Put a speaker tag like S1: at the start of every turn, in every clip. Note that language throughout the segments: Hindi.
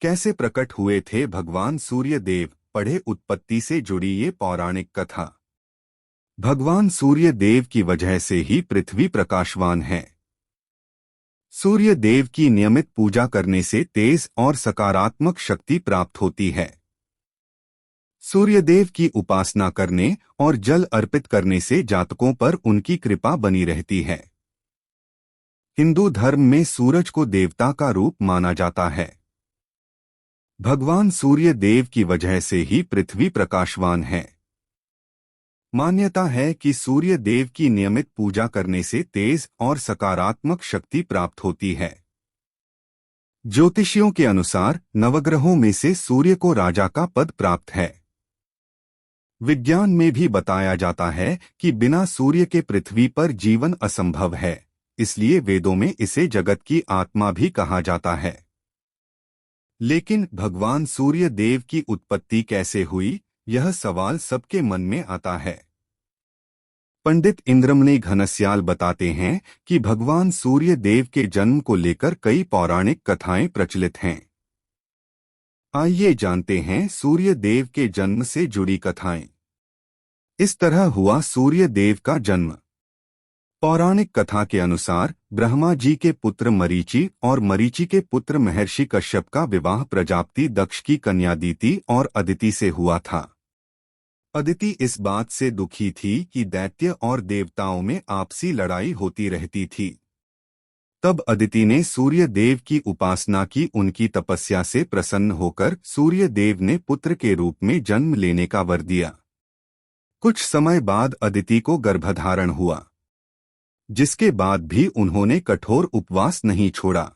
S1: कैसे प्रकट हुए थे भगवान सूर्य देव, पढ़े उत्पत्ति से जुड़ी ये पौराणिक कथा। भगवान सूर्य देव की वजह से ही पृथ्वी प्रकाशवान है। सूर्य देव की नियमित पूजा करने से तेज और सकारात्मक शक्ति प्राप्त होती है। सूर्यदेव की उपासना करने और जल अर्पित करने से जातकों पर उनकी कृपा बनी रहती है। हिंदू धर्म में सूरज को देवता का रूप माना जाता है। भगवान सूर्य देव की वजह से ही पृथ्वी प्रकाशवान है। मान्यता है कि सूर्य देव की नियमित पूजा करने से तेज और सकारात्मक शक्ति प्राप्त होती है। ज्योतिषियों के अनुसार नवग्रहों में से सूर्य को राजा का पद प्राप्त है। विज्ञान में भी बताया जाता है कि बिना सूर्य के पृथ्वी पर जीवन असंभव है, इसलिए वेदों में इसे जगत की आत्मा भी कहा जाता है। लेकिन भगवान सूर्य देव की उत्पत्ति कैसे हुई, यह सवाल सबके मन में आता है। पंडित इंद्रमणि घनश्याल बताते हैं कि भगवान सूर्य देव के जन्म को लेकर कई पौराणिक कथाएं प्रचलित हैं। आइए जानते हैं सूर्य देव के जन्म से जुड़ी कथाएं। इस तरह हुआ सूर्य देव का जन्म। पौराणिक कथा के अनुसार ब्रह्मा जी के पुत्र मरीचि और मरीचि के पुत्र महर्षि कश्यप का विवाह प्रजापति दक्ष की कन्या अदिति और अदिति से हुआ था। अदिति इस बात से दुखी थी कि दैत्य और देवताओं में आपसी लड़ाई होती रहती थी। तब अदिति ने सूर्य देव की उपासना की। उनकी तपस्या से प्रसन्न होकर सूर्य देव ने पुत्र के रूप में जन्म लेने का वर दिया। कुछ समय बाद अदिति को गर्भधारण हुआ, जिसके बाद भी उन्होंने कठोर उपवास नहीं छोड़ा।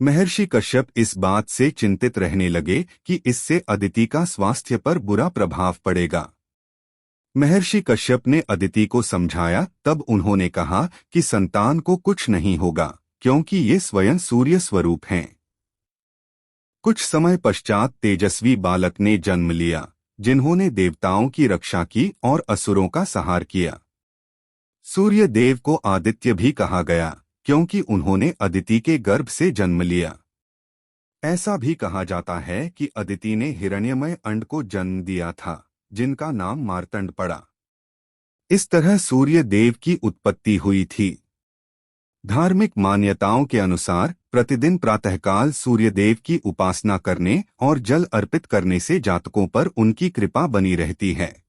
S1: महर्षि कश्यप इस बात से चिंतित रहने लगे कि इससे अदिति का स्वास्थ्य पर बुरा प्रभाव पड़ेगा। महर्षि कश्यप ने अदिति को समझाया, तब उन्होंने कहा कि संतान को कुछ नहीं होगा, क्योंकि ये स्वयं सूर्य स्वरूप हैं। कुछ समय पश्चात तेजस्वी बालक ने जन्म लिया, जिन्होंने देवताओं की रक्षा की और असुरों का संहार किया। सूर्य देव को आदित्य भी कहा गया, क्योंकि उन्होंने अदिति के गर्भ से जन्म लिया। ऐसा भी कहा जाता है कि अदिति ने हिरण्यमय अंड को जन्म दिया था, जिनका नाम मार्तंड पड़ा। इस तरह सूर्य देव की उत्पत्ति हुई थी। धार्मिक मान्यताओं के अनुसार प्रतिदिन प्रातःकाल सूर्यदेव की उपासना करने और जल अर्पित करने से जातकों पर उनकी कृपा बनी रहती है।